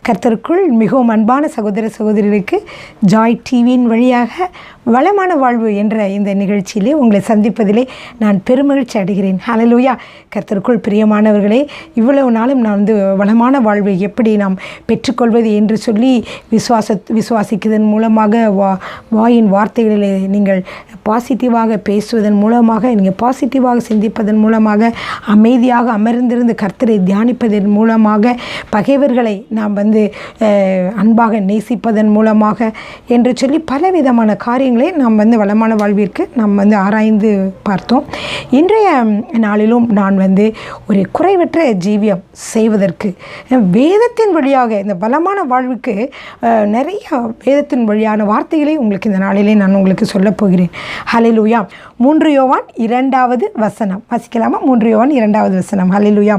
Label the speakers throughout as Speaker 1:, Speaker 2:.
Speaker 1: கர்த்தருக்குள் மிகவும் அன்பான சகோதர சகோதரிகளுக்கு ஜாய் டிவியின் வழியாக வளமான வாழ்வு என்ற இந்த நிகழ்ச்சியிலே உங்களை சந்திப்பதிலே நான் பெருமகிழ்ச்சி அடைகிறேன். ஹல்லேலூயா. கர்த்தருக்குள் பிரியமானவர்களே, இவ்வளவு நாளும் நான் வளமான வாழ்வை எப்படி நாம் பெற்றுக்கொள்வது என்று சொல்லி விசுவாசிக்கிறதன் மூலமாக வாயின் வார்த்தைகளிலே நீங்கள் பாசிட்டிவாக பேசுவதன் மூலமாக, நீங்கள் பாசிட்டிவாக சிந்திப்பதன் மூலமாக, அமைதியாக அமர்ந்திருந்து கர்த்தரை தியானிப்பதன் மூலமாக, பகைவர்களை நாம் அன்பாக நேசிப்பதன் மூலமாக என்று சொல்லி பலவிதமான காரியங்களை நாம் வளமான வாழ்விற்கு நாம் ஆராய்ந்து பார்த்தோம். இன்றைய நாளிலும் நான் ஒரு குறைவற்ற ஜீவியம் செய்வதற்கு வேதத்தின் வழியாக இந்த வளமான வாழ்வுக்கு நிறைய வேதத்தின் வழியான வார்த்தைகளை உங்களுக்கு இந்த நாளிலே நான் உங்களுக்கு சொல்லப் போகிறேன். ஹல்லேலூயா. 3 யோவான் 2வது வசனம் வாசிக்கலாமா? 3 யோவான் 2வது வசனம். ஹல்லேலூயா.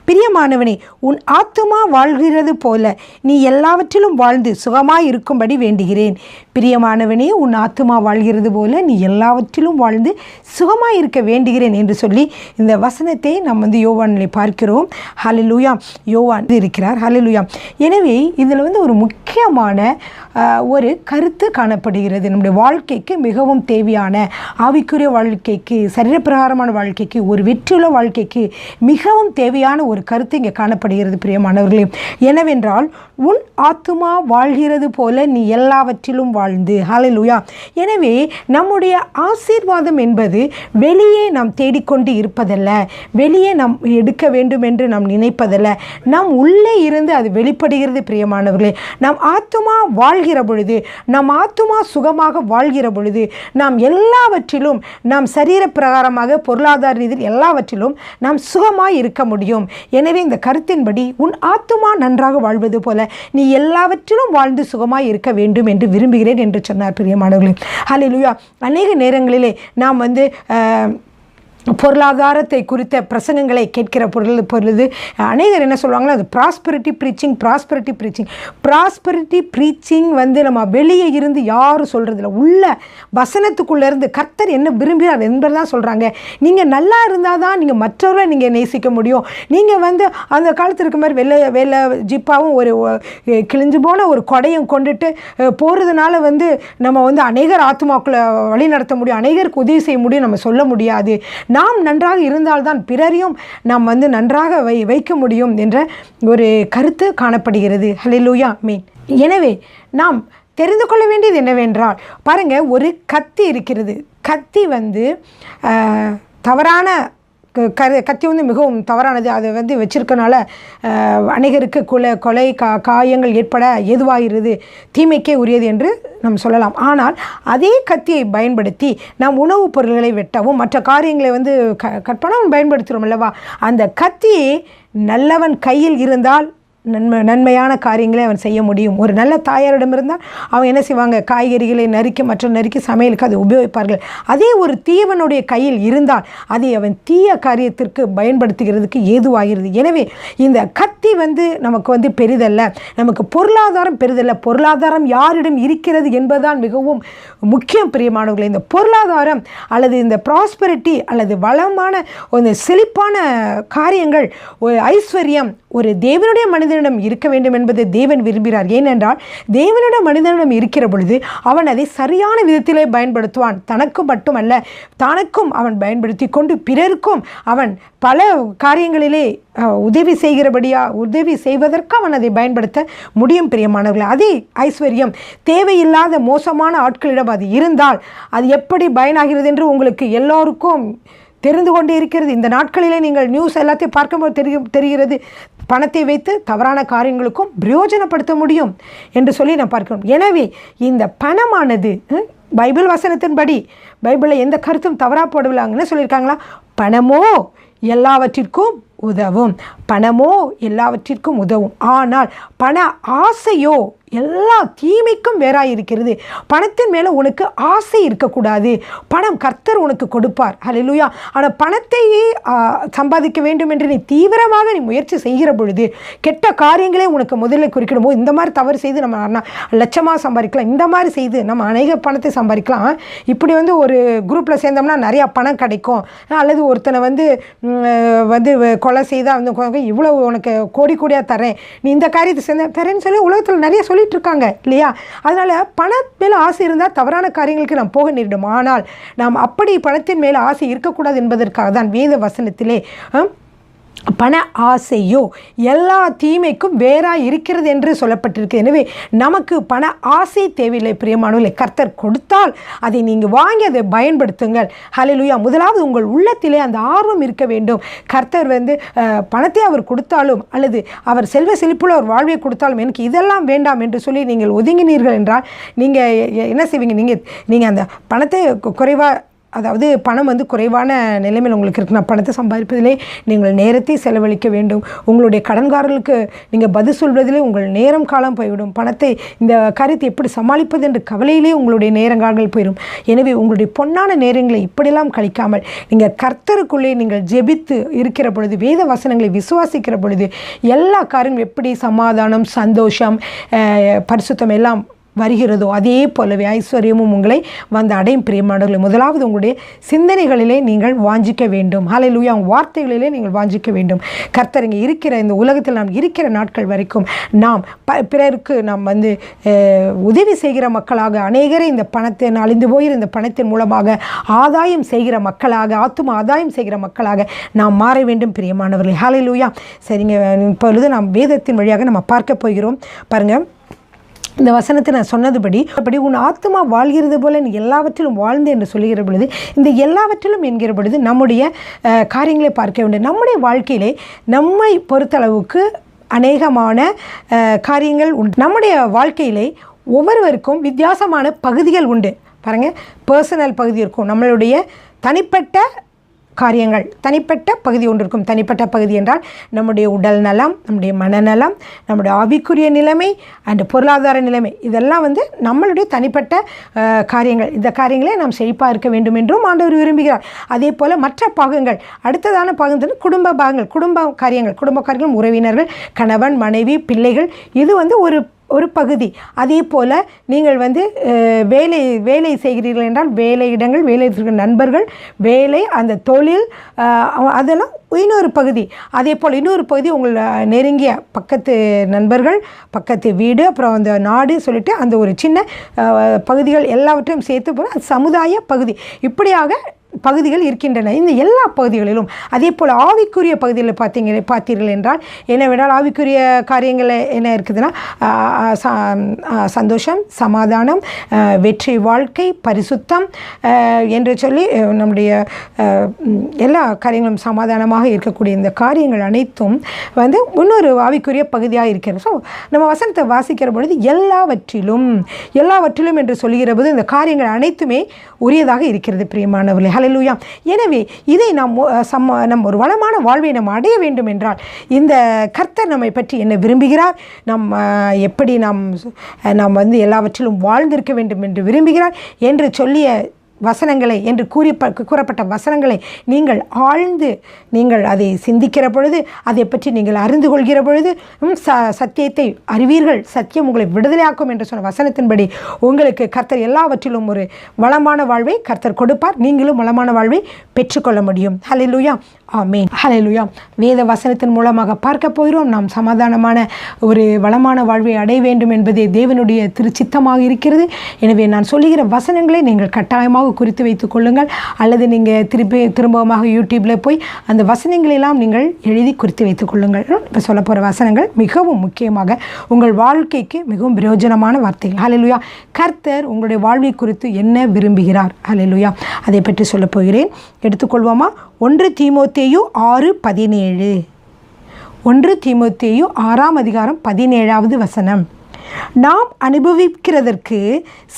Speaker 1: பிரியமானவனே, உன் ஆத்துமா வாழ்கிறது போல நீ எல்லாவற்றிலும் வாழ்ந்து சுகமாய் இருக்கும்படி வேண்டுகிறேன். பிரியமானவனே, உன் ஆத்துமா வாழ்கிறது போல நீ எல்லாவற்றிலும் வாழ்ந்து சுகமாய் இருக்க வேண்டுகிறேன் என்று சொல்லி இந்த வசனத்தை நாம் யோவானிலே பார்க்கிறோம். ஹல்லேலூயா. யோவான் இருக்கிறார். ஹல்லேலூயா. எனவே இதில் ஒரு முக்கியமான ஒரு கருத்து காணப்படுகிறது. நம்முடைய வாழ்க்கைக்கு மிகவும் தேவையான ஆவிக்குரிய வாழ்க்கைக்கு, சரீரப்பிரகாரமான வாழ்க்கைக்கு, ஒரு வெற்றியுள்ள வாழ்க்கைக்கு மிகவும் தேவையான ஒரு கருத்து இங்கே காணப்படுகிறது. பிரியமானவர்களே, எனவென்றால் உன் ஆத்துமா வாழ்கிறது போல நீ எல்லாவற்றிலும் வாழ்ந்து. ஹல்லேலூயா. எனவே நம்முடைய ஆசீர்வாதம் என்பது வெளியே நாம் தேடிக்கொண்டு இருப்பதல்ல, வெளியே நாம் எடுக்க வேண்டும் என்று நாம் நினைப்பதல்ல, நாம் உள்ளே இருந்து அது வெளிப்படுகிறது. பிரியமானவர்களே, நம் ஆத்துமா வாழ்கிற பொழுது, நம் ஆத்துமா சுகமாக வாழ்கிற பொழுது, நாம் எல்லாவற்றிலும், நாம் சரீர பிரகாரமாக, பொருளாதார ரீதியில் எல்லாவற்றிலும் நாம் சுகமாய் இருக்க முடியும். எனவே இந்த கருத்தின்படி உன் ஆத்துமா நன்றாக வாழ்வது போல நீ எல்லாவற்றிலும் வாழ்ந்து சுகமாய் இருக்க வேண்டும் என்று விரும்புகிறேன் என்று சொன்னார். பிரியமானவர்களே, ஹல்லேலூயா. அநேக நேரங்களிலே நாம் பொருளாதாரத்தை குறித்த பிரசங்கங்களை கேட்கிற பொழுது அநேகர் என்ன சொல்லுவாங்களோ, அது ப்ராஸ்பெரிட்டி ப்ரீச்சிங் நம்ம வெளியே இருந்து யாரும் சொல்கிறதில்ல, உள்ள வசனத்துக்குள்ளே இருந்து கர்த்தர் என்ன விரும்புகிறார் என்பதுதான் சொல்கிறாங்க. நீங்கள் நல்லா இருந்தால் தான் நீங்கள் மற்றவர்களை நீங்கள் நேசிக்க முடியும். நீங்கள் அந்த காலத்தில் இருக்க மாதிரி வெள்ளை ஜிப்பாவும் ஒரு கிழிஞ்சு போன ஒரு கொடையும் கொண்டுட்டு போகிறதுனால நம்ம அநேகர் ஆத்துமாக்களை வழி நடத்த முடியும், அநேகருக்கு உதவி செய்ய முடியும் நம்ம சொல்ல முடியாது. நாம் நன்றாக இருந்தால்தான் பிறரையும் நாம் நன்றாக வைக்க முடியும் என்ற ஒரு கருத்து காணப்படுகிறது. ஹல்லேலூயா. மீன். எனவே நாம் தெரிந்து கொள்ள வேண்டியது என்னவென்றால், பாருங்கள், ஒரு கத்தி இருக்கிறது. கத்தி தவறான கத்தி மிகவும் தவறானது. அதை வச்சிருக்கனால அநேகருக்கு கொலை காயங்கள் ஏற்பட ஏதுவாகிறது, தீமைக்கே உரியது என்று நாம் சொல்லலாம். ஆனால் அதே கத்தியை பயன்படுத்தி நாம் உணவுப் பொருள்களை வெட்டவும் மற்ற காரியங்களை கட் பண்ணவும் பயன்படுத்துகிறோம் அல்லவா? அந்த கத்தி நல்லவன் கையில் இருந்தால் நன்மையான காரியங்களை அவன் செய்ய முடியும். ஒரு நல்ல தாயாரிடம் இருந்தால் அவன் என்ன செய்வாங்க? காய்கறிகளை நறுக்கி சமையலுக்கு அதை உபயோகிப்பார்கள். அதே ஒரு தீயவனுடைய கையில் இருந்தால் அதை அவன் தீய காரியத்திற்கு பயன்படுத்துகிறதுக்கு ஏதுவாகிறது. எனவே இந்த கத்தி நமக்கு பெரிதல்ல, நமக்கு பொருளாதாரம் பெரிதல்ல. பொருளாதாரம் யாரிடம் இருக்கிறது என்பதுதான் மிகவும் முக்கியம். பிரியமானவர்களே, இந்த பொருளாதாரம் அல்லது இந்த ப்ராஸ்பெரிட்டி அல்லது வளமான ஒரு செழிப்பான காரியங்கள், ஒரு ஐஸ்வர்யம் ஒரு தேவனுடைய மனிதனிடம் இருக்க வேண்டும் என்பது தேவன் விரும்புகிறார். ஏனென்றால் தேவனுடைய மனிதனிடம் இருக்கிற பொழுது அவன் அதை சரியான விதத்திலே பயன்படுத்துவான். தனக்கு மட்டுமல்ல, தனக்கும் அவன் பயன்படுத்தி கொண்டு பிறருக்கும் அவன் பல காரியங்களிலே உதவி செய்வதற்கு அவன் அதை பயன்படுத்த முடியும். பிரியமானவர்களே, அதே ஐஸ்வர்யம் தேவையில்லாத மோசமான ஆட்களிடம் அது இருந்தால் அது எப்படி பயனாகிறது என்று உங்களுக்கு எல்லோருக்கும் தெரிந்து கொண்டே இருக்கிறது. இந்த நாட்களிலே நீங்கள் நியூஸ் எல்லாத்தையும் பார்க்கும்போது தெரிகிறது. பணத்தை வைத்து தவறான காரியங்களுக்கும் பிரயோஜனப்படுத்த முடியும் என்று சொல்லி நான் பார்க்கிறோம். எனவே இந்த பணமானது பைபிள் வசனத்தின்படி, பைபிளில் எந்த கருத்தும் தவறாக போடவில்லைங்கன்னு சொல்லியிருக்காங்களா? பணமோ எல்லாவற்றிற்கும் உதவும், ஆனால் பண ஆசையோ எல்லா தீமைக்கும் வேறாய் இருக்கிறது. பணத்தின் மேலே உனக்கு ஆசை இருக்கக்கூடாது. பணம் கர்த்தர் உனக்கு கொடுப்பார். ஹல்லேலூயா. ஆனால் பணத்தை சம்பாதிக்க வேண்டும் என்று நீ தீவிரமாக நீ முயற்சி செய்கிற பொழுது கெட்ட காரியங்களே உனக்கு முதலில் குறிக்கிடும் போது இந்த மாதிரி தவறு செய்து நம்ம லட்சமாக சம்பாதிக்கலாம், இந்த மாதிரி செய்து நம்ம அநேக பணத்தை சம்பாதிக்கலாம். இப்படி ஒரு குரூப்பில் சேர்ந்தோம்னா நிறையா பணம் கிடைக்கும், அல்லது ஒருத்தனை வந்து கொலை செய்தால் இவ்வளோ உனக்கு கோடி கோடியாக தரேன், நீ இந்த காரியத்தை சேர்ந்த தரேன்னு சொல்லி உலகத்தில் நிறைய சொல்லிட்டு இருக்காங்க இல்லையா? அதனால் பணத்தின் மேலே ஆசை இருந்தால் தவறான காரியங்களுக்கு நாம் போக நேரிடும். ஆனால் நாம் அப்படி பணத்தின் மேலே ஆசை இருக்கக்கூடாது என்பதற்காக தான் வேத வசனத்திலே பண ஆசையோ எல்லா தீமைக்கும் வேறாக இருக்கிறது என்று சொல்லப்பட்டிருக்கு. எனவே நமக்கு பண ஆசை தேவையில்லை பிரியமானவர்களே. கர்த்தர் கொடுத்தால் அதை நீங்கள் வாங்கி அதை பயன்படுத்துங்கள். ஹல்லேலூயா. முதலாவது உங்கள் உள்ளத்திலே அந்த ஆர்வம் இருக்க வேண்டும். கர்த்தர் பணத்தை அவர் கொடுத்தாலும் அல்லது அவர் செல்வ செழிப்புள்ள ஒரு வாழ்வை கொடுத்தாலும் எனக்கு இதெல்லாம் வேண்டாம் என்று சொல்லி நீங்கள் ஒதுங்கினீர்கள் என்றால் நீங்கள் என்ன செய்வீங்க? நீங்கள் அந்த பணத்தை குறைவாக, அதாவது பணம் குறைவான நிலைமையில் உங்களுக்கு இருக்குன்னா பணத்தை சம்பாதிப்பதிலே நீங்கள் நேரத்தை செலவழிக்க வேண்டும். உங்களுடைய கடன்காரர்களுக்கு நீங்கள் பதில் சொல்வதிலே உங்கள் நேரம் காலம் போய்விடும். பணத்தை இந்த காரியத்தை எப்படி சமாளிப்பது என்று கவலையிலே உங்களுடைய நேரங்காலங்கள் போயிடும். எனவே உங்களுடைய பொன்னான நேரங்களை இப்படியெல்லாம் கழிக்காமல் நீங்கள் கர்த்தருக்குள்ளே நீங்கள் ஜெபித்து இருக்கிற பொழுது, வேத வசனங்களை விசுவாசிக்கிற பொழுது எல்லா காரியங்களும் எப்படி சமாதானம், சந்தோஷம், பரிசுத்தம் எல்லாம் வருகிறதோ அதே போலவே ஐஸ்வர்யமும் உங்களை அடையும் பிரியமானவர்களே. முதலாவது உங்களுடைய சிந்தனைகளிலே நீங்கள் வாஞ்சிக்க வேண்டும். ஹல்லேலூயா. வார்த்தைகளிலே நீங்கள் வாஞ்சிக்க வேண்டும். கர்த்தர் இங்கே இருக்கிற இந்த உலகத்தில் நாம் இருக்கிற நாட்கள் வரைக்கும் நாம் பிறருக்கு நாம் உதவி செய்கிற மக்களாக, அநேகரை இந்த பணத்தை அழிந்து போகிற இந்த பணத்தின் மூலமாக ஆதாயம் செய்கிற மக்களாக, ஆத்தும ஆதாயம் செய்கிற மக்களாக நாம் மாற வேண்டும் பிரியமானவர்களே. ஹல்லேலூயா. சரிங்க, இப்பொழுது நாம் வேதத்தின் வழியாக நம்ம பார்க்க போகிறோம். பாருங்கள், இந்த வசனத்தை நான் சொன்னதுபடி உன் ஆத்மா வாழ்கிறது போல நீ எல்லாவற்றிலும் வாழ்ந்து என்று சொல்லுகிற பொழுது, இந்த எல்லாவற்றிலும் என்கிற பொழுது நம்முடைய காரியங்களை பார்க்க வேண்டும். நம்முடைய வாழ்க்கையிலே நம்மை பொறுத்தளவுக்கு அநேகமான காரியங்கள் உண்டு. நம்முடைய வாழ்க்கையிலே ஒவ்வொருவருக்கும் வித்தியாசமான பகுதிகள் உண்டு. பாருங்கள், பர்சனல் பகுதி இருக்கும், நம்மளுடைய தனிப்பட்ட காரியங்கள், தனிப்பட்ட பகுதி ஒன்று இருக்கும். தனிப்பட்ட பகுதி என்றால் நம்முடைய உடல் நலம், நம்முடைய மனநலம், நம்முடைய ஆவிக்குரிய நிலைமை அண்ட் பொருளாதார நிலைமை, இதெல்லாம் நம்மளுடைய தனிப்பட்ட காரியங்கள். இந்த காரியங்களே நாம் செழிப்பாக இருக்க வேண்டும் என்றும் ஆண்டவர் விரும்புகிறார். அதே போல் மற்ற பாகங்கள், அடுத்ததான பாகம் குடும்ப பாகங்கள், குடும்ப காரியங்கள், உறவினர்கள், கணவன், மனைவி, பிள்ளைகள், இது ஒரு பகுதி. அதே போல் நீங்கள் வேலை செய்கிறீர்கள் என்றால் வேலையிடங்கள், வேலை நண்பர்கள், வேலை, அந்த தொழில், அதெல்லாம் இன்னொரு பகுதி. அதே போல் இன்னொரு பகுதி உங்கள் நெருங்கிய பக்கத்து நண்பர்கள், பக்கத்து வீடு, அப்புறம் அந்த நாடு சொல்லிட்டு அந்த ஒரு சின்ன பகுதிகள் எல்லாவற்றையும் சேர்த்து போல சமுதாய பகுதி. இப்படியாக பகுதிகள் இருக்கின்றன. இந்த எல்லா பகுதிகளிலும் அதே போல் ஆவிக்குரிய பகுதியில் பார்த்தீர்கள் என்றால் என்னவென்றால் ஆவிக்குரிய காரியங்கள் என்ன இருக்குதுன்னா சந்தோஷம், சமாதானம், வெற்றி வாழ்க்கை, பரிசுத்தம் என்று சொல்லி நம்முடைய எல்லா காரியங்களும் சமாதானமாக இருக்கக்கூடிய இந்த காரியங்கள் அனைத்தும் இன்னொரு ஆவிக்குரிய பகுதியாக இருக்கிறது. ஸோ நம்ம வசனத்தை வாசிக்கிற பொழுது எல்லாவற்றிலும் என்று சொல்லுகிற போது இந்த காரியங்கள் அனைத்துமே உரியதாக இருக்கிறது பிரியமானவர்களே. ஹல்லேலூயா. எனவே இதை நம் ஒரு வளமான வாழ்வை நாம் அடைய வேண்டும் என்றால் இந்த கர்த்தர் நம்மை பற்றி என்ன விரும்புகிறார், எப்படி நாம் எல்லாவற்றிலும் வாழ்ந்திருக்க வேண்டும் என்று விரும்புகிறார் என்று சொல்லிய வசனங்களை என்று கூறப்பட்ட வசனங்களை நீங்கள் ஆழ்ந்து நீங்கள் அதை சிந்திக்கிற பொழுது, அதை பற்றி நீங்கள் அறிந்து கொள்கிற பொழுது சத்தியத்தை அறிவீர்கள், சத்தியம் உங்களை விடுதலையாக்கும் என்று சொன்ன வசனத்தின்படி உங்களுக்கு கர்த்தர் எல்லாவற்றிலும் ஒரு வளமான வாழ்வை கர்த்தர் கொடுப்பார். நீங்களும் வளமான வாழ்வை பெற்றுக்கொள்ள முடியும். ஹல்லேலூயா. ஆமென். ஹல்லேலூயா. வேத வசனத்தின் மூலமாக பார்க்க போகிறோம். நாம் சமாதானமான ஒரு வளமான வாழ்வை அடைய வேண்டும் என்பதே தேவனுடைய திருச்சித்தமாக இருக்கிறது. எனவே நான் சொல்லுகிற வசனங்களை நீங்கள் கட்டாயமாக குறித்து வைத்துக் கொள்ளுங்கள், அல்லது நீங்கள் திரும்பமாக யூடியூப்பில் போய் அந்த வசனங்களெல்லாம் நீங்கள் எழுதி குறித்து வைத்துக் கொள்ளுங்கள். இப்போ சொல்ல போகிற வசனங்கள் மிகவும் முக்கியமாக உங்கள் வாழ்க்கைக்கு மிகவும் பிரயோஜனமான வார்த்தைகள். ஹல்லேலூயா. கர்த்தர் உங்களுடைய வாழ்வை குறித்து என்ன விரும்புகிறார், ஹல்லேலூயா, அதை பற்றி சொல்ல போகிறேன். எடுத்துக்கொள்வோமா? 1 தீமோத்தேயு 6:17. 1 தீமோத்தேயு 6ஆம் அதிகாரம் 17வது வசனம். நாம் அனுபவிக்கிறதற்கு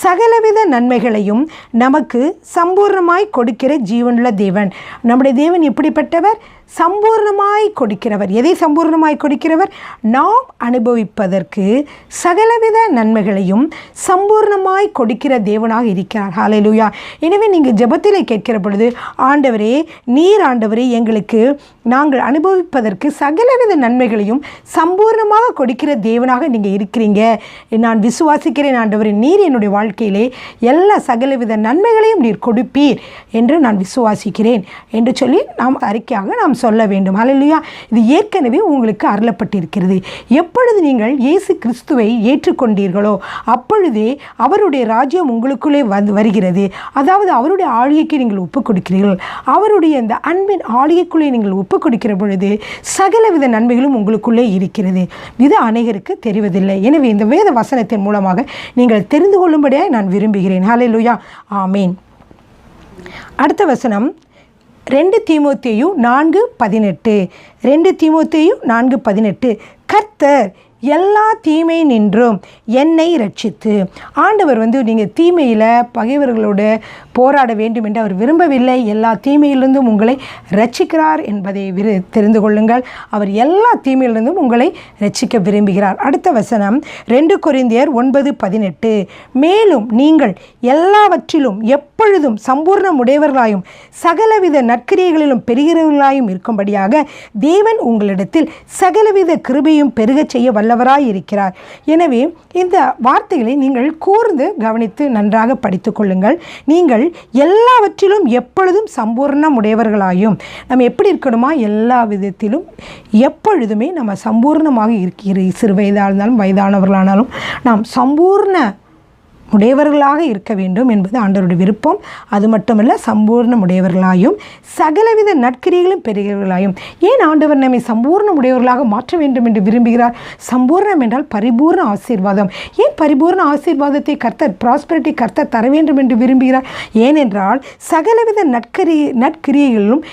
Speaker 1: சகலவித நன்மைகளையும் நமக்கு சம்பூர்ணமாய் கொடுக்கிற ஜீவனுள்ள தேவன். நம்முடைய தேவன் எப்படிப்பட்டவர்? சம்பூர்ணமாய் கொடுக்கிறவர். எதை சம்பூர்ணமாய் கொடுக்கிறவர்? நாம் அனுபவிப்பதற்கு சகலவித நன்மைகளையும் சம்பூர்ணமாய் கொடுக்கிற தேவனாக இருக்கிறார். ஹல்லேலூயா. எனவே நீங்கள் ஜெபத்திலே கேட்கிற பொழுது, ஆண்டவரே நீர் ஆண்டவரே எங்களுக்கு நாங்கள் அனுபவிப்பதற்கு சகலவித நன்மைகளையும் சம்பூர்ணமாக கொடுக்கிற தேவனாக நீங்கள் இருக்கிறீங்க, நான் விசுவாசிக்கிறேன் ஆண்டவரே, நீர் என்னுடைய வாழ்க்கையிலே எல்லா சகலவித நன்மைகளையும் நீர் கொடுப்பீர் என்று நான் விசுவாசிக்கிறேன் என்று சொல்லி நாம் அறிக்கையாக நாம் சொல்ல வேண்டும். ஹல்லேலூயா. இது ஏற்கனவே உங்களுக்கு அருளப்பட்டிருக்கிறது. எப்பொழுது நீங்கள் இயேசு கிறிஸ்துவை ஏற்றுக்கொண்டீர்களோ அப்பொழுதே அவருடைய ராஜ்யம் உங்களுக்குள்ளே வருகிறது. அதாவது அவருடைய ஆளுகைக்கு நீங்கள் ஒப்புக் கொடுக்கிறீர்கள். அவருடைய இந்த அன்பின் ஆளுகைக்குள்ளே நீங்கள் ஒப்புக் கொடுக்கிற பொழுது சகலவித நன்மைகளும் உங்களுக்குள்ளே இருக்கிறது. இது அநேகருக்கு தெரிவதில்லை. எனவே இந்த வேத வசனத்தின் மூலமாக நீங்கள் தெரிந்து கொள்ளும்படியாக நான் விரும்புகிறேன். ஹல்லேலூயா. ஆமீன். அடுத்த வசனம் 2 தீமோத்தேயு 4:18. 2 தீமோத்தேயு 4:18. கர்த்தர் எல்லா தீமை நின்றும் என்னை ரட்சித்து. ஆண்டவர் நீங்கள் தீமையில் பகைவர்களோடு போராட வேண்டும் என்று அவர் விரும்பவில்லை. எல்லா தீமையிலிருந்தும் உங்களை ரட்சிக்கிறார் என்பதை தெரிந்து கொள்ளுங்கள். அவர் எல்லா தீமையிலிருந்தும் உங்களை ரட்சிக்க விரும்புகிறார். அடுத்த வசனம் 2 கொரிந்தியர் 9:18. மேலும் நீங்கள் எல்லாவற்றிலும் எப்பொழுதும் சம்பூர்ணம் உடையவர்களாயும் சகலவித நற்கிரியைகளிலும் பெருகிறவர்களாயும் இருக்கும்படியாக தேவன் உங்களிடத்தில் சகலவித கிருபையும் பெருகச் செய்ய வல்லவராய் இருக்கிறார். எனவே இந்த வார்த்தைகளை நீங்கள் கூர்ந்து கவனித்து நன்றாக படித்து கொள்ளுங்கள். நீங்கள் எல்லாவற்றிலும் எப்பொழுதும் சம்பூர்ணம் உடையவர்களாயும், நம்ம எப்படி இருக்கணுமா? எல்லா விதத்திலும் எப்பொழுதுமே நம்ம சம்பூர்ணமாக இருக்கிற, சிறு வயதாக இருந்தாலும் வயதானவர்களானாலும் நாம் சம்பூர்ண உடையவர்களாக இருக்க வேண்டும் என்பது ஆண்டவருடைய விருப்பம். அது மட்டுமல்ல, சம்பூர்ணம் உடையவர்களாயும் சகலவித நற்கிரியைகளும் பெறுகிறவர்களாயும். ஏன் ஆண்டவர் நம்மை சம்பூர்ணம் உடையவர்களாக மாற்ற வேண்டும் என்று விரும்புகிறார்? சம்பூர்ணம் என்றால் பரிபூர்ண ஆசீர்வாதம். ஏன் பரிபூர்ண ஆசீர்வாதத்தை ப்ராஸ்பரிட்டி கர்த்தர் தர வேண்டும் என்று விரும்புகிறார்? ஏனென்றால் சகலவித நற்கிரியைகளிலும்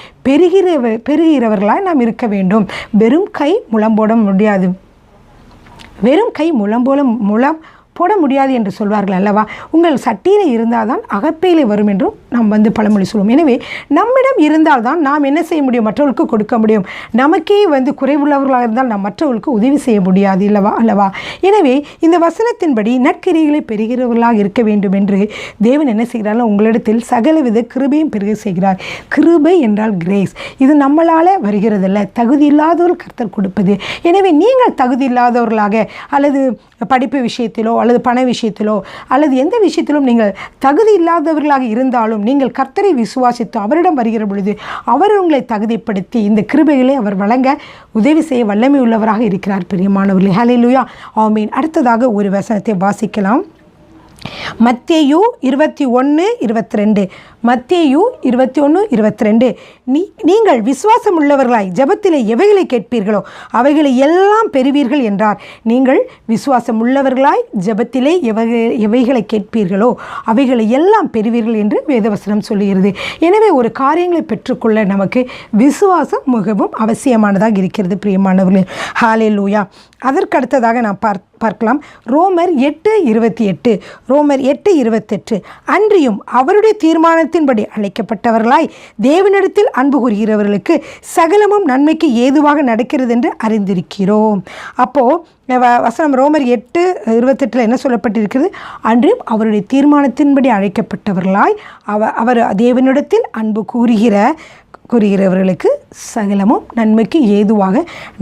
Speaker 1: பெறுகிறவர்களாய் நாம் இருக்க வேண்டும். வெறும் கை முழம் போட முடியாது. வெறும் கை முழம் போட முடியாது என்று சொல்வார்கள் அல்லவா? உங்கள் சட்டியில் இருந்தால் தான் அகப்பையிலே வரும் என்றும் நாம் பழமொழி சொல்லுவோம். எனவே நம்மிடம் இருந்தால் தான் நாம் என்ன செய்ய முடியும்? மற்றவர்களுக்கு கொடுக்க முடியும். நமக்கே குறைவுள்ளவர்களாக இருந்தால் நாம் மற்றவர்களுக்கு உதவி செய்ய முடியாது அல்லவா? எனவே இந்த வசனத்தின்படி நற்கிரியைகளை பெறுகிறவர்களாக இருக்க வேண்டும் என்று தேவன் என்ன செய்கிறார்கள்? உங்களிடத்தில் சகலவித கிருபையும் பெருக செய்கிறார். கிருபை என்றால் கிரேஸ். இது நம்மளால் வருகிறதில்ல, தகுதி இல்லாதவர்கள் கர்த்தர் கொடுப்பது. எனவே நீங்கள் தகுதி இல்லாதவர்களாக அல்லது படிப்பு விஷயத்திலோ அல்லது பண விஷயத்திலோ அல்லது எந்த விஷயத்திலும் நீங்கள் தகுதி இல்லாதவர்களாக இருந்தாலும் நீங்கள் கர்த்தரை விசுவாசித்து அவரிடம் வருகிற பொழுது அவர் உங்களை தகுதிப்படுத்தி இந்த கிருபைகளை அவர் வழங்க உதவி செய்ய வல்லமை உள்ளவராக இருக்கிறார். பிரியமானவர்களே, ஹல்லேலூயா. ஆமீன். அடுத்ததாக ஒரு வசனத்தை வாசிக்கலாம். மத்தேயு 21:22. மத்தேயு 21:22. நீங்கள் விசுவாசம் உள்ளவர்களாய் ஜெபத்திலே எவைகளை கேட்பீர்களோ அவைகளை எல்லாம் பெறுவீர்கள் என்றார். நீங்கள் விசுவாசம் உள்ளவர்களாய் ஜெபத்திலே எவைகளை கேட்பீர்களோ அவைகளை எல்லாம் பெறுவீர்கள் என்று வேதவசனம் சொல்லுகிறது. எனவே ஒரு காரியங்களை பெற்றுக்கொள்ள நமக்கு விசுவாசம் மிகவும் அவசியமானதாக இருக்கிறது. பிரியமானவர்களே, ஹல்லேலூயா. அதற்கு அடுத்ததாக நாம் பார்க்கலாம். ரோமர் 8:28. ரோமர் 8:28. அன்றியும் அவருடைய தீர்மானத்தின்படி அழைக்கப்பட்டவர்களாய் தேவனிடத்தில் அன்பு கூறுகிறவர்களுக்கு சகலமும் நன்மைக்கு ஏதுவாக நடக்கிறது என்று அறிந்திருக்கிறோம். அப்போது வசனம் ரோமர் 8:28 என்ன சொல்லப்பட்டிருக்கிறது? அன்றியும் அவருடைய தீர்மானத்தின்படி அழைக்கப்பட்டவர்களாய் அவர் தேவனிடத்தில் அன்பு கூறுகிறவர்களுக்கு சகலமும் நன்மைக்கு ஏதுவாக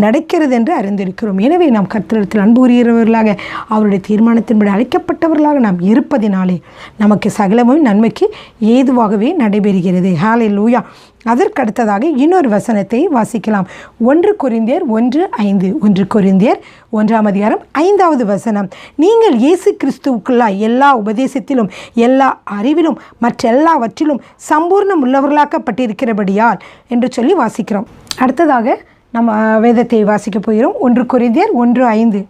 Speaker 1: நடக்கிறது என்று அறிந்திருக்கிறோம். எனவே நாம் கர்த்தரிடத்தில் அன்பு கூறுகிறவர்களாக அவருடைய தீர்மானத்தின்படி அழைக்கப்பட்டவர்களாக நாம் இருப்பதினாலே நமக்கு சகலமும் நன்மைக்கு ஏதுவாகவே நடைபெறுகிறது. ஹல்லேலூயா. அதற்கு அடுத்ததாக இன்னொரு வசனத்தை வாசிக்கலாம். 1 கொரிந்தியர் 1:5. 1 கொரிந்தியர் 1:5 வசனம். நீங்கள் இயேசு கிறிஸ்துவுக்குள்ளாய் எல்லா உபதேசத்திலும் எல்லா அறிவிலும் மற்றெல்லாவற்றிலும் சம்பூர்ணம் உள்ளவர்களாக்கப்பட்டிருக்கிறபடியால் என்று சொல்லி வாசிக்கிறோம். அடுத்ததாக நம்ம வேதத்தை வாசிக்க போகிறோம். 1 கொரிந்தியர் 1:5.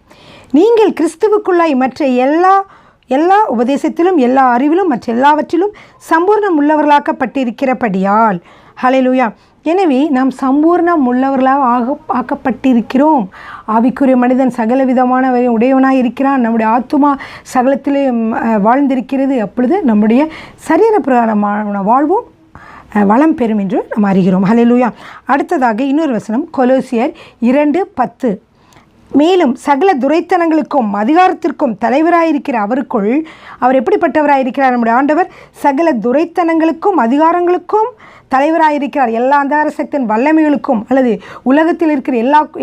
Speaker 1: நீங்கள் கிறிஸ்துவுக்குள்ளாய் மற்ற எல்லா உபதேசத்திலும் எல்லா அறிவிலும் மற்ற எல்லாவற்றிலும் சம்பூர்ணம் உள்ளவர்களாக்கப்பட்டிருக்கிறபடியால். ஹல்லேலூயா. எனவே நாம் சம்பூர்ணம் உள்ளவர்களாக ஆக்கப்பட்டிருக்கிறோம். ஆவிக்குரிய மனிதன் சகல விதமான உடையவனாக இருக்கிறான். நம்முடைய ஆத்துமா சகலத்திலே வாழ்ந்திருக்கிறது. அப்பொழுது நம்முடைய சரீர பிரகாரமான வாழ்வும் வளம் பெறும் என்று நாம் அறிகிறோம். ஹல்லேலூயா. அடுத்ததாக இன்னொரு வசனம் கொலோசியர் 2:10. மேலும் சகல துரைத்தனங்களுக்கும் அதிகாரத்திற்கும் தலைவராயிருக்கிற அவருக்குள், அவர் எப்படிப்பட்டவராயிருக்கிறார்? நம்முடைய ஆண்டவர் சகல துரைத்தனங்களுக்கும் அதிகாரங்களுக்கும் தலைவராயிருக்கிறார். எல்லா அந்தகார சக்தியின் வல்லமைகளுக்கும் அல்லது உலகத்தில் இருக்கிற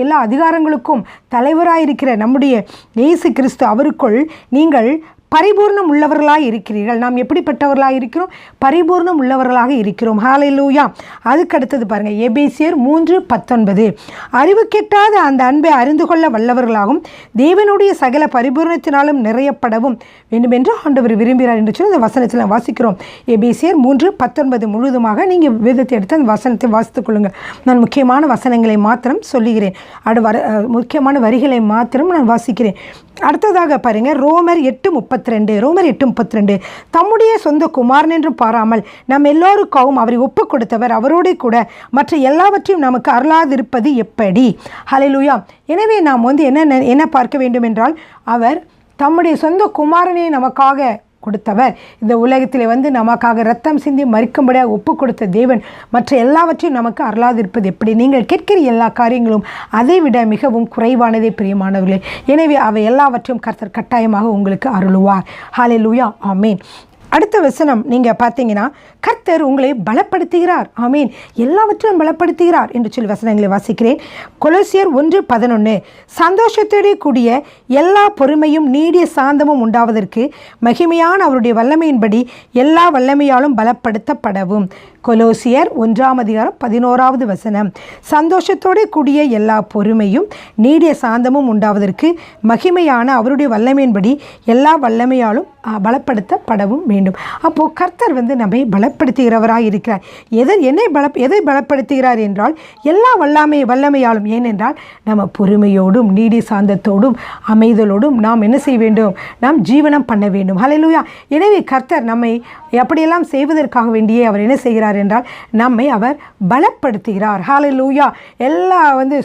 Speaker 1: எல்லா அதிகாரங்களுக்கும் தலைவராயிருக்கிற நம்முடைய இயேசு கிறிஸ்து அவருக்குள் நீங்கள் பரிபூர்ணம் உள்ளவர்களாக இருக்கிறீர்கள். நாம் எப்படிப்பட்டவர்களாக இருக்கிறோம்? பரிபூர்ணம் உள்ளவர்களாக இருக்கிறோம். ஹல்லேலூயா. அதுக்கு அடுத்தது பாருங்கள், எபேசியர் 3:19. அறிவு கெட்டாத அந்த அன்பை அறிந்து கொள்ள வல்லவர்களாகவும் தேவனுடைய சகல பரிபூர்ணத்தினாலும் நிறையப்படவும் வேண்டும் என்று ஆண்டவர் விரும்புகிறார் என்று சொல்லி அந்த வசனத்தில் வாசிக்கிறோம். எபேசியர் 3:19 முழுவதுமாக நீங்கள் வேதத்தை எடுத்து அந்த வசனத்தை வாசித்துக் கொள்ளுங்கள். நான் முக்கியமான வசனங்களை மாத்திரம் சொல்லுகிறேன். முக்கியமான வரிகளை மாத்திரம் நான் வாசிக்கிறேன். அடுத்ததாக பாருங்கள், ரோமர் 8:32. தம்முடைய சொந்த குமாரன் என்று பாராமல் நம் எல்லோருக்காகவும் அவரை ஒப்பு கொடுத்தவர் அவரோடு கூட மற்ற எல்லாவற்றையும் நமக்கு அருளாதிருப்பது எப்படி? ஹல்லேலூயா. எனவே நாம் என்ன பார்க்க வேண்டும் என்றால், அவர் தம்முடைய சொந்த குமாரனை நமக்காக கொடுத்தவர். இந்த உலகத்தில் நமக்காக ரத்தம் சிந்தி மறிக்கும்படியாக ஒப்பு கொடுத்த தேவன் மற்ற எல்லாவற்றையும் நமக்கு அருளாதிருப்பது எப்படி? நீங்கள் கேட்கிற எல்லா காரியங்களும் அதை விட மிகவும் குறைவானதே பிரியமானவர்களே. எனவே அவை எல்லாவற்றையும் கர்த்தர் கட்டாயமாக உங்களுக்கு அருளுவார். ஹல்லேலூயா. ஆமேன். அடுத்த வசனம் நீங்கள் பார்த்தீங்கன்னா, கர்த்தர் உங்களை பலப்படுத்துகிறார். ஆமீன். எல்லாவற்றையும் பலப்படுத்துகிறார் என்று சொல்லி வசனங்களை வாசிக்கிறேன். கொலோசியர் 1:11. சந்தோஷத்தோடு கூடிய எல்லா பொறுமையும் நீடிய சாந்தமும் உண்டாவதற்கு மகிமையான அவருடைய வல்லமையின்படி எல்லா வல்லமையாலும் பலப்படுத்தப்படவும். கொலோசியர் 1:11 வசனம். சந்தோஷத்தோடு கூடிய எல்லா பொறுமையும் நீடிய சாந்தமும் உண்டாவதற்கு மகிமையான அவருடைய வல்லமையின்படி எல்லா வல்லமையாலும் பலப்படுத்தப்படவும் வேண்டும். அப்போது கர்த்தர் நம்மை பலப்படுத்துகிறவராக இருக்கிறார். எதை பலப்படுத்துகிறார் என்றால் எல்லா வல்லமையாலும். ஏனென்றால் நம்ம பொறுமையோடும் நீடிய சாந்தத்தோடும் அமைதலோடும் நாம் என்ன செய்ய வேண்டும்? நாம் ஜீவனம் பண்ண வேண்டும். ஹல்லேலூயா. எனவே கர்த்தர் நம்மை அப்படியெல்லாம் செய்வதற்காக வேண்டியே அவர் என்ன செய்கிறார் என்றால் நம்மை அவர் பலப்படுத்துகிறார். ஹல்லேலூயா.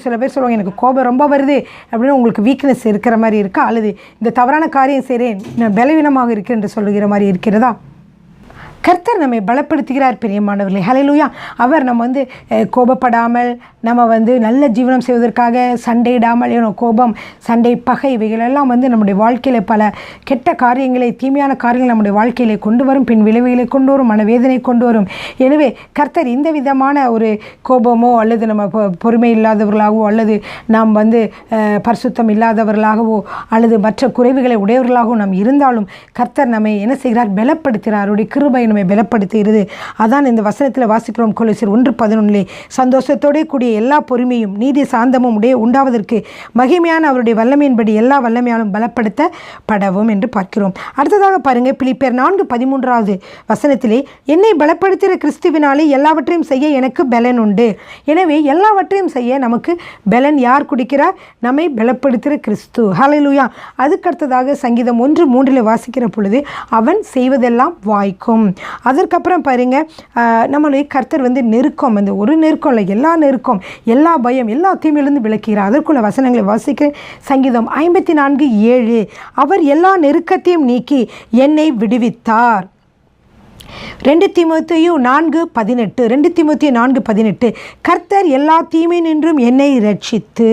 Speaker 1: சில பேர் சொல்லுவாங்க, எனக்கு கோபம் ரொம்ப வருது அப்படின்னு உங்களுக்கு வீக்னஸ் இருக்கிற மாதிரி இருக்கா? அல்லது இந்த தவறான காரியம் செய்கிறேன், நான் பலவீனமாக இருக்கிறேன் என்று சொல்லுகிற மாதிரி இருக்கிறதா? கர்த்தர் நம்மை பலப்படுத்துகிறார் பிரியமானவர்களே. ஹல்லேலூயா. அவர் நம்ம கோபப்படாமல் நம்ம நல்ல ஜீவனம் செய்வதற்காக சண்டையிடாமல், கோபம், சண்டை, பகை இவைகளெல்லாம் நம்முடைய வாழ்க்கையில் பல கெட்ட காரியங்களை, தீமையான காரியங்களை நம்முடைய வாழ்க்கையிலே கொண்டு வரும், பின் விளைவுகளை கொண்டு வரும், மனவேதனை கொண்டு வரும். எனவே கர்த்தர் இந்த விதமான ஒரு கோபமோ அல்லது நம்ம பொறுமை இல்லாதவர்களாகவோ அல்லது நாம் பரிசுத்தம் இல்லாதவர்களாகவோ அல்லது மற்ற குறைவுகளை உடையவர்களாகவும் நாம் இருந்தாலும் கர்த்தர் நம்மை என்ன செய்கிறார்? பலப்படுத்துகிறார். அவருடைய கிருபை நம்மை பலப்படுத்துகிறது. அதான் இந்த வசனத்தில் வாசிக்கிறோம். கொலோசியர் 1:11. சந்தோஷத்தோடு கூடிய எல்லா பொறுமையும் நீடிய சாந்தமும் உண்டாவதற்கு மகிமையான அவருடைய வல்லமையின்படி எல்லா வல்லமையாலும் பலப்படுத்தப்படவும் என்று பார்க்கிறோம். அடுத்ததாக பாருங்கள், பிலிப்பியர் 4:13 வசனத்திலே, என்னை பலப்படுத்துகிற கிறிஸ்துவினாலே எல்லாவற்றையும் செய்ய எனக்கு பலன் உண்டு. எனவே எல்லாவற்றையும் செய்ய நமக்கு பலன் யார் கொடுக்கிறார்? நம்மை பலப்படுத்துகிற கிறிஸ்து. ஹல்லேலூயா. அதுக்கடுத்ததாக சங்கீதம் 1:3 வாசிக்கிற பொழுது, அவன் செய்வதெல்லாம் வாய்க்கும். அதற்கப்புறம் பாருங்க, நம்மளுடைய கர்த்தர் நெருக்கம், ஒரு நெருக்கம் இல்லை, எல்லா நெருக்கம், எல்லா பயம், எல்லா தீமையிலிருந்து விளக்குகிறார். அதற்குள்ள வசனங்களை வாசிக்கிறேன். சங்கீதம் 54:7. அவர் எல்லா நெருக்கத்தையும் நீக்கி என்னை விடுவித்தார். 2 தீமோத்தேயு 4:18. கர்த்தர் எல்லா தீமை நின்றும் என்னை ரட்சித்து.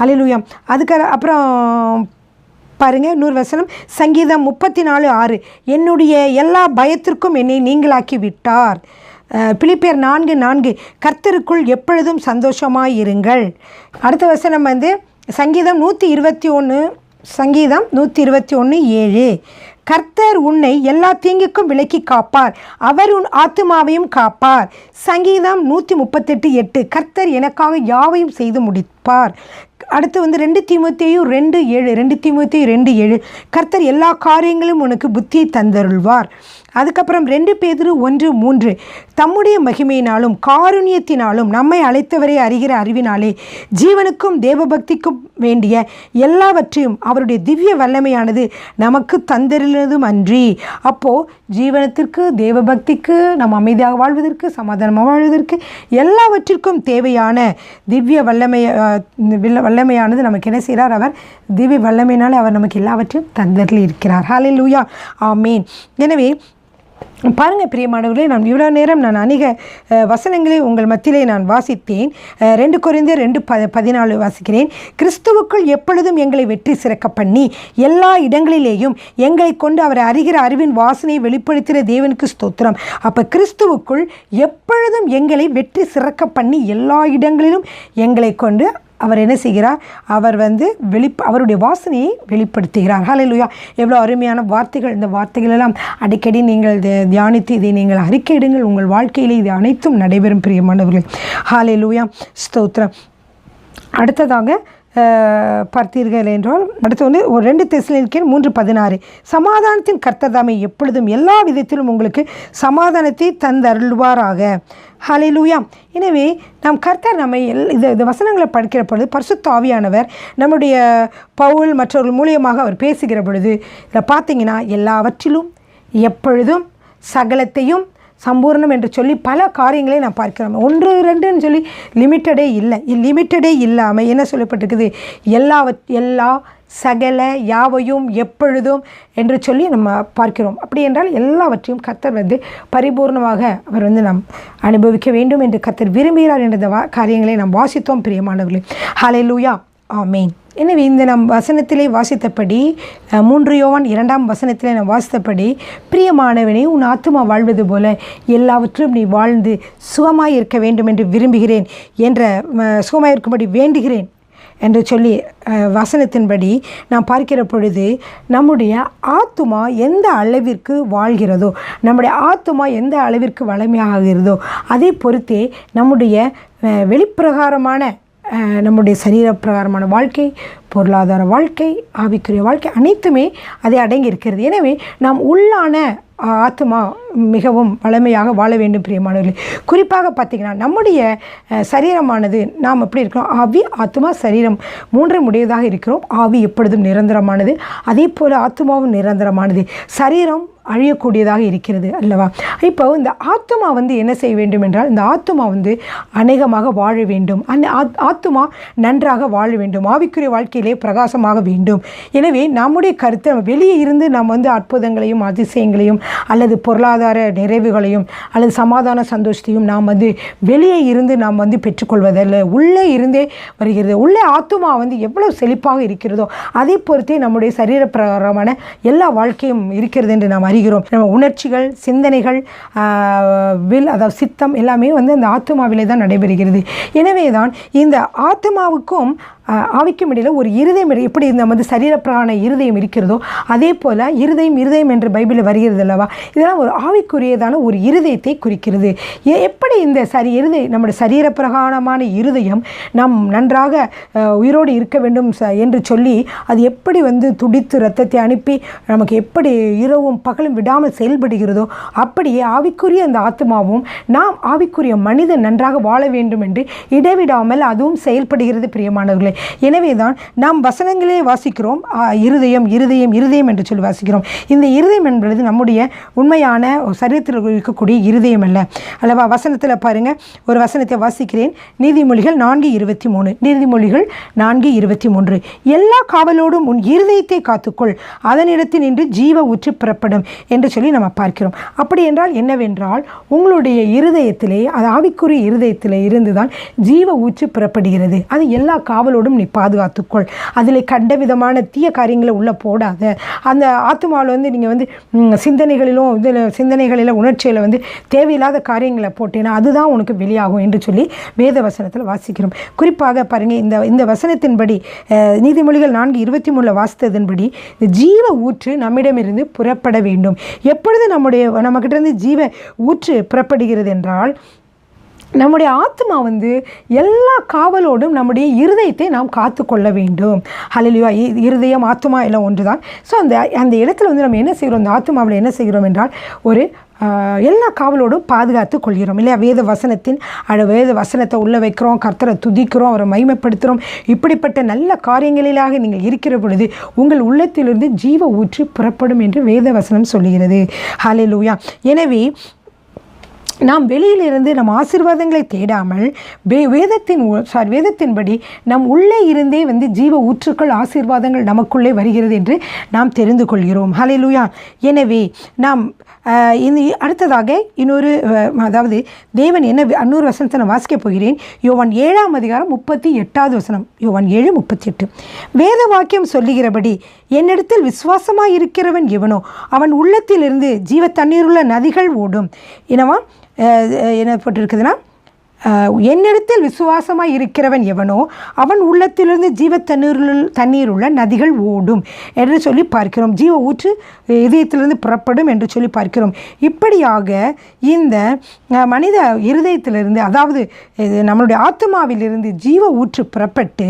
Speaker 1: ஹல்லேலூயா. அப்புறம் பாருங்க, இன்னொரு வசனம் சங்கீதம் 34:6. என்னுடைய எல்லா பயத்திற்கும் என்னை நீங்களாக்கி விட்டார். பிலிப்பியர் 4:4. கர்த்தருக்குள் எப்பொழுதும் சந்தோஷமாயிருங்கள். அடுத்த வசனம் சங்கீதம் 121:7. கர்த்தர் உன்னை எல்லா தீங்குக்கும் விலக்கி காப்பார், அவர் உன் ஆத்துமாவையும் காப்பார். சங்கீதம் 138:8. கர்த்தர் எனக்காக யாவையும் செய்து முடிப்பார். அடுத்து 2 தீமோத்தேயு 2:7. கர்த்தர் எல்லா காரியங்களும் உனக்கு புத்தியை தந்தருள்வார். அதுக்கப்புறம் 2 பேதுரு 1:3. தம்முடைய மகிமையினாலும் காருண்யத்தினாலும் நம்மை அழைத்தவரை அறிகிற அறிவினாலே ஜீவனுக்கும் தேவபக்திக்கும் வேண்டிய எல்லாவற்றையும் அவருடைய திவ்ய வல்லமையானது நமக்கு தந்தருளதும் அன்றி. அப்போது ஜீவனத்திற்கு, தேவபக்திக்கு, நம்ம அமைதியாக வாழ்வதற்கு, சமாதானமாக வாழ்வதற்கு எல்லாவற்றிற்கும் தேவையான திவ்ய வல்லமையானது நமக்கு என்ன செய்கிறார்? அவர் திவ்ய வல்லமையினால் அவர் நமக்கு எல்லாவற்றையும் தந்தருளி இருக்கிறார். ஹல்லேலூயா. ஆமேன். எனவே பாருங்கள் பிரியமானவர்களே, நான் இவ்வளோ நேரம் நான் அநேக வசனங்களை உங்கள் மத்தியிலே நான் வாசித்தேன். 2 கொரிந்தியர் 2:14 வாசிக்கிறேன். கிறிஸ்துவுக்குள் எப்பொழுதும் எங்களை வெற்றி சிறக்க பண்ணி எல்லா இடங்களிலேயும் எங்களை கொண்டு அவரை அறிகிற அறிவின் வாசனையை வெளிப்படுத்துகிற தேவனுக்கு ஸ்தோத்திரம். அப்போ கிறிஸ்துவுக்குள் எப்பொழுதும் எங்களை வெற்றி சிறக்க பண்ணி எல்லா இடங்களிலும் எங்களை கொண்டு அவர் என்ன செய்கிறார்? அவர் அவருடைய வாசனையை வெளிப்படுத்துகிறார். ஹல்லேலூயா! எவ்வளோ அருமையான வார்த்தைகள்! இந்த வார்த்தைகளெல்லாம் அடிக்கடி நீங்கள் தியானித்து இதை நீங்கள் அறிக்கையிடுங்கள். உங்கள் வாழ்க்கையில் இது அனைத்தும் நடைபெறும் பிரியமானவர்கள். ஹல்லேலூயா! ஸ்தோத்திரம். அடுத்ததாக பார்த்தீர்கள் என்றால் அடுத்து 2 தெசலோனிக்கேயர் 3:16 சமாதானத்தின் கர்த்தர் தாமே எப்பொழுதும் எல்லா விதத்திலும் உங்களுக்கு சமாதானத்தை தந்தருள்வாராக. ஹல்லேலூயா! எனவே நாம் கர்த்தர் நம்மை இந்த வசனங்களை படிக்கிற பொழுது பரிசுத்த ஆவியானவர் நம்முடைய பவுல் மற்றவர்கள் மூலியமாக அவர் பேசுகிற பொழுது இதில் பார்த்தீங்கன்னா எல்லாவற்றிலும் எப்பொழுதும் சகலத்தையும் சம்பூர்ணம் என்று சொல்லி பல காரியங்களை நான் பார்க்கிறோம். 1 2ன்னு சொல்லி லிமிட்டடே இல்லாமல் என்ன சொல்லப்பட்டிருக்குது? எல்லா சகல யாவையும் எப்பொழுதும் என்று சொல்லி நம்ம பார்க்கிறோம். அப்படி என்றால் எல்லாவற்றையும் கர்த்தர் பரிபூர்ணமாக அவர் நாம் அனுபவிக்க வேண்டும் என்று கர்த்தர் விரும்புகிறார் என்ற காரியங்களை நாம் வாசித்தோம் பிரியமானவர்களே. ஹல்லேலூயா! ஆமேன். எனவே இந்த நம் வசனத்திலே வாசித்தபடி 3 யோவான் 2ஆம் வசனத்திலே நாம் வாசித்தபடி பிரியமானவனே, உன் ஆத்துமா வாழ்வது போல எல்லாவற்றிலும் நீ வாழ்ந்து சுகமாய் இருக்க வேண்டும் என்று விரும்புகிறேன் என்ற சுகமாய் இருக்கும்படி வேண்டுகிறேன் என்று சொல்லி வசனத்தின்படி நாம் பார்க்கிற பொழுது நம்முடைய ஆத்துமா எந்த அளவிற்கு வாழ்கிறதோ, நம்முடைய ஆத்துமா எந்த அளவிற்கு வளமையாகிறதோ அதை பொறுத்தே நம்முடைய வெளிப்பிரகாரமான நம்முடைய சரீரப்பிரகாரமான வாழ்க்கை, பொருளாதார வாழ்க்கை, ஆவிக்குரிய வாழ்க்கை அனைத்துமே அதை அடங்கி இருக்கிறது. எனவே நாம் உள்ளான ஆத்மா மிகவும் வளமையாக வாழ வேண்டும் பிரியமானவர்களே. குறிப்பாக பார்த்திங்கன்னா நம்முடைய சரீரமானது நாம் எப்படி இருக்கிறோம்? ஆவி, ஆத்மா, சரீரம் 3 உடையதாக இருக்கிறோம். ஆவி எப்பொழுதும் நிரந்தரமானது, அதே போல் ஆத்மாவும் நிரந்தரமானது. சரீரம் அழியக்கூடியதாக இருக்கிறது அல்லவா? இப்போ இந்த ஆத்மா என்ன செய்ய வேண்டும் என்றால், இந்த ஆத்மா அநேகமாக வாழ வேண்டும். அந்த ஆத்மா நன்றாக வாழ வேண்டும், ஆவிக்குரிய வாழ்க்கையிலே பிரகாசமாக வேண்டும். எனவே நம்முடைய கருத்தை வெளியே இருந்து நாம் அற்புதங்களையும் அதிசயங்களையும் அல்லது பொருளாதார நிறைவுகளையும் அல்லது சமாதான சந்தோஷத்தையும் நாம் வெளியே இருந்து நாம் பெற்றுக்கொள்வதில்லை, உள்ளே இருந்தே வருகிறது. உள்ளே ஆத்மா எவ்வளவு செழிப்பாக இருக்கிறதோ அதை பொறுத்தே நம்முடைய சரீர பிரகாரமான எல்லா வாழ்க்கையும் இருக்கிறது என்று நாம் அறிகிறோம். நம்ம உணர்ச்சிகள், சிந்தனைகள், அதாவது சித்தம் எல்லாமே அந்த ஆத்மாவிலே தான் நடைபெறுகிறது. எனவே தான் இந்த ஆத்மாவுக்கும் ஆவிக்கும் இடையில ஒரு இருதயம் எப்படி நம்ம சரீரப்பிரான இருதயம் இருக்கிறதோ அதே போல் இருதயம் என்று பைபிளில் வருகிறது அல்லவா? இதெல்லாம் ஒரு ஆவிக்குரியதான ஒரு இருதயத்தை குறிக்கிறது. எப்படி இந்த நம்முடைய சரீரப்பிரகாரமான இருதயம் நாம் நன்றாக உயிரோடு இருக்க வேண்டும் என்று சொல்லி அது எப்படி துடித்து இரத்தத்தை அனுப்பி நமக்கு எப்படி இரவும் பகலும் விடாமல் செயல்படுகிறதோ அப்படியே ஆவிக்குரிய அந்த ஆத்மாவும் நாம் ஆவிக்குரிய மனிதன் நன்றாக வாழ வேண்டும் என்று இடைவிடாமல் அதுவும் செயல்படுகிறது பிரியமானவர்களே. எனவே தான் நாம் வசனங்களே வாசிக்கிறோம், இருதயம் என்று சொல்லி வாசிக்கிறோம். இந்த இருதயம் என்பது நம்முடைய உண்மையான சரீரத்தில் இருக்கக்கூடிய இருதயம் அல்லவா? வசனத்தில் பாருங்க, ஒரு வசனத்தை வாசிக்கிறேன். நீதிமொழிகள் 4:23. நீதிமொழிகள் 4:23. எல்லா காவலோடும் உன் இருதயத்தை காத்துக்கொள், அதனிடத்தில் நின்று ஜீவ ஊற்று புறப்படும் என்று சொல்லி நம்ம பார்க்கிறோம். அப்படி என்றால் என்னவென்றால் உங்களுடைய இருதயத்திலே, அது ஆவிக்குரிய இருதயத்திலே இருந்துதான் ஜீவ ஊற்று புறப்படுகிறது. அது எல்லா காவலோடும் நீ பாதுகாத்துக்கொள். அதில் கண்ட விதமான தீய காரியங்களை உள்ளே போடாத. அந்த ஆத்மாவில் நீங்கள் சிந்தனைகளில் உணர்ச்சியில் தேவையில்லாத காரியங்களை போட்டேன்னா அதுதான் உனக்கு வெளியாகும் என்று சொல்லி வேத வசனத்தில் வாசிக்கிறோம். குறிப்பாக பாருங்கள், இந்த வசனத்தின்படி நீதிமொழிகள் 4:23 வாசித்ததன்படி ஜீவ ஊற்று நம்மிடமிருந்து புறப்பட வேண்டும். எப்பொழுது நம்மக்கிட்ட ஜீவ ஊற்று புறப்படுகிறது என்றால் நம்முடைய ஆத்மா எல்லா காவலோடும் நம்முடைய இருதயத்தை நாம் காத்து கொள்ள வேண்டும். ஹல்லேலூயா! இருதயம் ஆத்மா எல்லாம் ஒன்று தான். ஸோ அந்த இடத்துல நம்ம என்ன செய்கிறோம்? அந்த ஆத்மாவில் என்ன செய்கிறோம் என்றால் ஒரு எல்லா காவலோடும் பாதுகாத்து கொள்கிறோம் இல்லையா? வேத வசனத்தை உள்ள வைக்கிறோம், கர்த்தரை துதிக்கிறோம், அவரை மகிமைப்படுத்துகிறோம். இப்படிப்பட்ட நல்ல காரியங்களிலாக நீங்கள் இருக்கிற பொழுது உங்கள் உள்ளத்திலிருந்து ஜீவ ஊற்று புறப்படும் என்று வேத வசனம் சொல்லுகிறது. ஹல்லேலூயா! எனவே நாம் வெளியிலிருந்து நம் ஆசீர்வாதங்களை தேடாமல் வேதத்தின்படி நம் உள்ளே இருந்தே ஜீவ ஊற்றுக்கள் ஆசீர்வாதங்கள் நமக்குள்ளே வருகிறது என்று நாம் தெரிந்து கொள்கிறோம். ஹல்லேலூயா. எனவே நாம் அடுத்ததாக இன்னொரு அதாவது தேவன் என்ன இன்னொரு வசனத்தை நான் வாசிக்க போகிறேன். யோவான் 7:38 யோவான் 7:38 வேத வாக்கியம் சொல்லுகிறபடி என்னிடத்தில் விசுவாசமாக இருக்கிறவன் எவனோ அவன் உள்ளத்திலிருந்து ஜீவ தண்ணீருள்ள நதிகள் ஓடும். என்னவா என்ன போட்டிருக்குதுன்னா, என்னிடத்தில் விசுவாசமாக இருக்கிறவன் எவனோ அவன் உள்ளத்திலிருந்து ஜீவ தண்ணீர் உள்ள நதிகள் ஓடும் என்று சொல்லி பார்க்கிறோம். ஜீவ ஊற்று இதயத்திலிருந்து புறப்படும் என்று சொல்லி பார்க்கிறோம். இப்படியாக இந்த மனித இருதயத்திலிருந்து, அதாவது நம்மளுடைய ஆத்மாவிலிருந்து ஜீவ ஊற்று புறப்பட்டு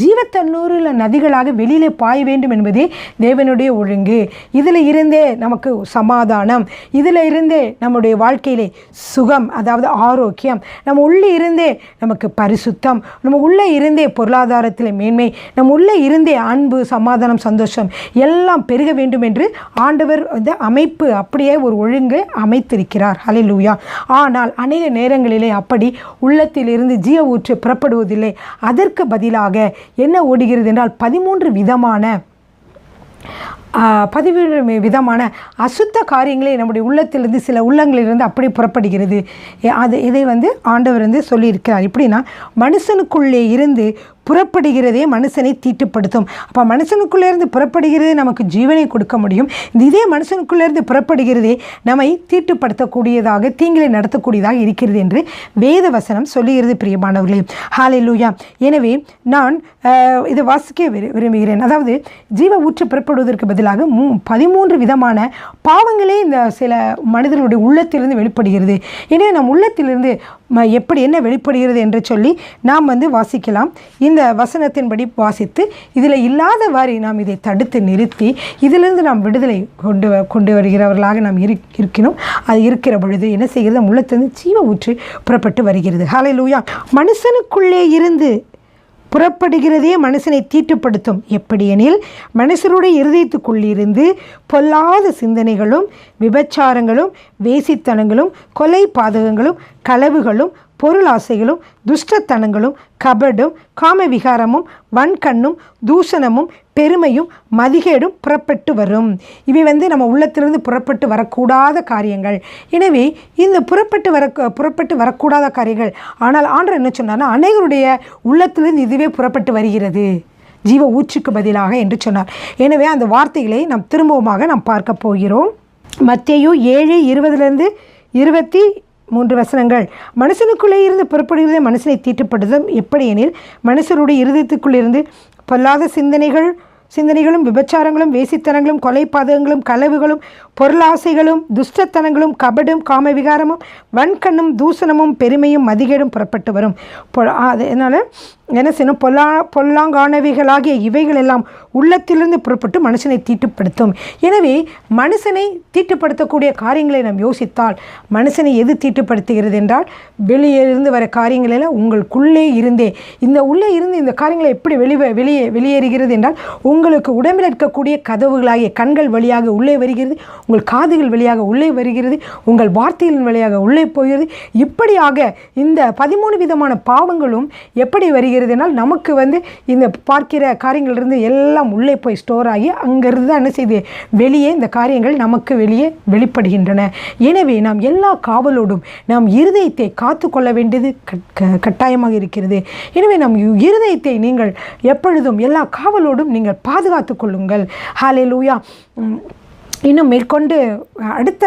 Speaker 1: ஜீவ தண்ணீருள்ள நதிகளாக வெளியிலே பாய வேண்டும் என்பதே தேவனுடைய ஒழுங்கு. இதில் இருந்தே நமக்கு சமாதானம், இதில் இருந்தே நம்முடைய வாழ்க்கையிலே சுகம், அதாவது ஆரோக்கியம், நம்ம உள்ளே இருந்தே நமக்கு பரிசுத்தம், நம்ம உள்ளே இருந்தே பொருளாதாரத்தில் மேன்மை, நம்ம உள்ளே இருந்தே அன்பு, சமாதானம், சந்தோஷம் எல்லாம் பெருக வேண்டும் என்று ஆண்டவர் அமைப்பு அப்படியே ஒரு ஒழுங்கு அமைத்திருக்கிறார். ஹல்லேலூயா. ஆனால் அநேக நேரங்களிலே அப்படி உள்ளத்திலிருந்து ஜீவ ஊற்று புறப்படுவதில்லை. அதற்கு பதிலாக என்ன ஓடுகிறது என்றால் 13 விதமான அசுத்த காரியங்களே நம்முடைய உள்ளத்திலிருந்து, சில உள்ளங்களிலிருந்து அப்படி புறப்படுகிறது. இதை ஆண்டவர் சொல்லியிருக்கிறார். எப்படின்னா, மனுஷனுக்குள்ளே இருந்து புறப்படுகிறதே மனுஷனை தீட்டுப்படுத்தும். அப்போ மனுஷனுக்குள்ளேருந்து புறப்படுகிறதே நமக்கு ஜீவனை கொடுக்க முடியும். இதே மனுஷனுக்குள்ளேருந்து புறப்படுகிறதே நம்மை தீட்டுப்படுத்தக்கூடியதாக, தீங்கிலை நடத்தக்கூடியதாக இருக்கிறது என்று வேத வசனம் சொல்லுகிறது. பிரியமானவர்களே, ஹல்லேலூயா. எனவே நான் இதை வாசிக்க விரும்புகிறேன். அதாவது ஜீவ ஊற்று புறப்படுவதற்கு பதிலாக 13 விதமான பாவங்களே இந்த சில மனிதர்களுடைய உள்ளத்திலிருந்து வெளிப்படுகிறது. எனவே நம் உள்ளத்திலிருந்து எப்படி என்ன வெளிப்படுகிறது என்று சொல்லி நாம் வாசிக்கலாம். இந்த வசனத்தின்படி வாசித்து இதில் இல்லாதவாறு நாம் இதை தடுத்து நிறுத்தி இதிலிருந்து நாம் விடுதலை கொண்டு வருகிறவர்களாக நாம் இருக்கணும். அது இருக்கிற பொழுது என்ன செய்கிறது? நம் உள்ளத்திலிருந்து ஜீவ ஊற்று புறப்பட்டு வருகிறது. ஹல்லேலூயா. மனுஷனுக்குள்ளே இருந்து புறப்படுகிறதே மனுஷனை தீட்டுப்படுத்தும். எப்படியெனில் மனுஷருடைய இருதயத்துக்குள்ளிருந்து பொல்லாத சிந்தனைகளும், விபச்சாரங்களும், வேசித்தனங்களும், கொலை பாதகங்களும், களவுகளும், பொருளாசைகளும், துஷ்டத்தனங்களும், கபடும், காமவிகாரமும், வன்கண்ணும், தூஷணமும், பெருமையும், மதிகேடும் புறப்பட்டு வரும். இவை நம்ம உள்ளத்திலிருந்து புறப்பட்டு வரக்கூடாத காரியங்கள். எனவே இந்த புறப்பட்டு வரக்கூடாத காரியங்கள். ஆனால் ஆண்டவர் என்ன சொன்னார்னா, அநேகருடைய உள்ளத்திலிருந்து இதுவே புறப்பட்டு வருகிறது ஜீவ ஊற்றுக்கு பதிலாக என்று சொன்னார். எனவே அந்த வார்த்தைகளை நாம் திரும்பவுமாக நாம் பார்க்க போகிறோம். மத்தேயு 7:20-23 வசனங்கள். மனுஷனுக்குள்ளே இருந்து புறப்படுகிறதே மனுஷனை தீட்டுப்படுத்தும். எப்படியெனில் மனுஷருடைய இருதயத்துக்குள்ளிருந்து பொல்லாத சிந்தனைகளும், விபச்சாரங்களும், வேசித்தனங்களும், கொலை பாதகங்களும், களவுகளும், பொருளாசைகளும், துஷ்டத்தனங்களும், கபடும், காமவிகாரமும், வன்கண்ணும், தூசணமும், பெருமையும், மதிகேடும் புறப்பட்டு வரும். அதனால் என்ன செய்யணும்? பொல்லாங்கானவைகளாகிய இவைகள் எல்லாம் உள்ளத்திலிருந்து புறப்பட்டு மனுஷனை தீட்டுப்படுத்தும். எனவே மனுஷனை தீட்டுப்படுத்தக்கூடிய காரியங்களை நாம் யோசித்தால், மனுஷனை எது தீட்டுப்படுத்துகிறது என்றால், வெளியே இருந்து வர காரியங்களெல்லாம் உங்களுக்குள்ளே இருந்தே, உள்ளே இருந்து இந்த காரியங்களை எப்படி வெளியேறுகிறது என்றால், உங்களுக்கு உடம்பில் இருக்கக்கூடிய கதவுகளாகிய கண்கள் வழியாக உள்ளே வருகிறது, உங்கள் காதுகள் வழியாக உள்ளே வருகிறது, உங்கள் வார்த்தைகளின் வழியாக உள்ளே போகிறது. இப்படியாக இந்த 13 விதமான பாவங்களும் எப்படி வருகிறது என்றால், நமக்கு இந்த பார்க்கிற காரியங்களிலிருந்து எல்லாம் உள்ளே போய் ஸ்டோர் ஆகி அங்கிருந்து என்ன செய்து வெளியே இந்த காரியங்கள் நமக்கு வெளியே வெளிப்படுகின்றன. எனவே நாம் எல்லா காவலோடும் நாம் இருதயத்தை காத்து கொள்ள வேண்டியது கட்டாயமாக இருக்கிறது. எனவே நம் இருதயத்தை நீங்கள் எப்பொழுதும் எல்லா காவலோடும் நீங்கள் பாதுகாத்து கொள்ளுங்கள். ஹல்லேலூயா. இன்னும் மேற்கொண்டு அடுத்த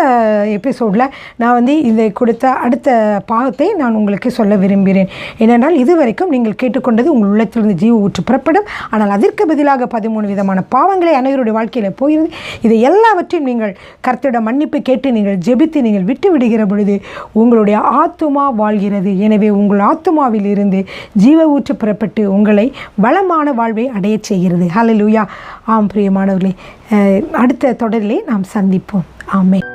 Speaker 1: எபிசோடில் நான் இதை கொடுத்த அடுத்த பாகத்தை நான் உங்களுக்கு சொல்ல விரும்புகிறேன். ஏனென்றால் இதுவரைக்கும் நீங்கள் கேட்டுக்கொண்டது உங்கள் உள்ளத்திலிருந்து ஜீவ ஊற்று புறப்படும். ஆனால் அதற்கு பதிலாக 13 விதமான பாவங்களை அனைவருடைய வாழ்க்கையில் போகிறது. இதை எல்லாவற்றையும் நீங்கள் கர்த்தரிடம் மன்னிப்பு கேட்டு நீங்கள் ஜெபித்து நீங்கள் விட்டு விடுகிற பொழுது உங்களுடைய ஆத்துமா வாழ்கிறது. எனவே உங்கள் ஆத்துமாவில் இருந்து ஜீவ ஊற்று புறப்பட்டு உங்களை வளமான வாழ்வை அடைய செய்கிறது. ஹல்லேலூயா. ஆம் பிரியமானவர்களே, அடுத்த தொடரிலே நாம் சந்திப்போம். ஆமென்.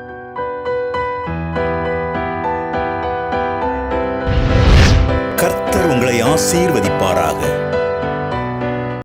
Speaker 2: கர்த்தர் உங்களை ஆசீர்வதிப்பாராக.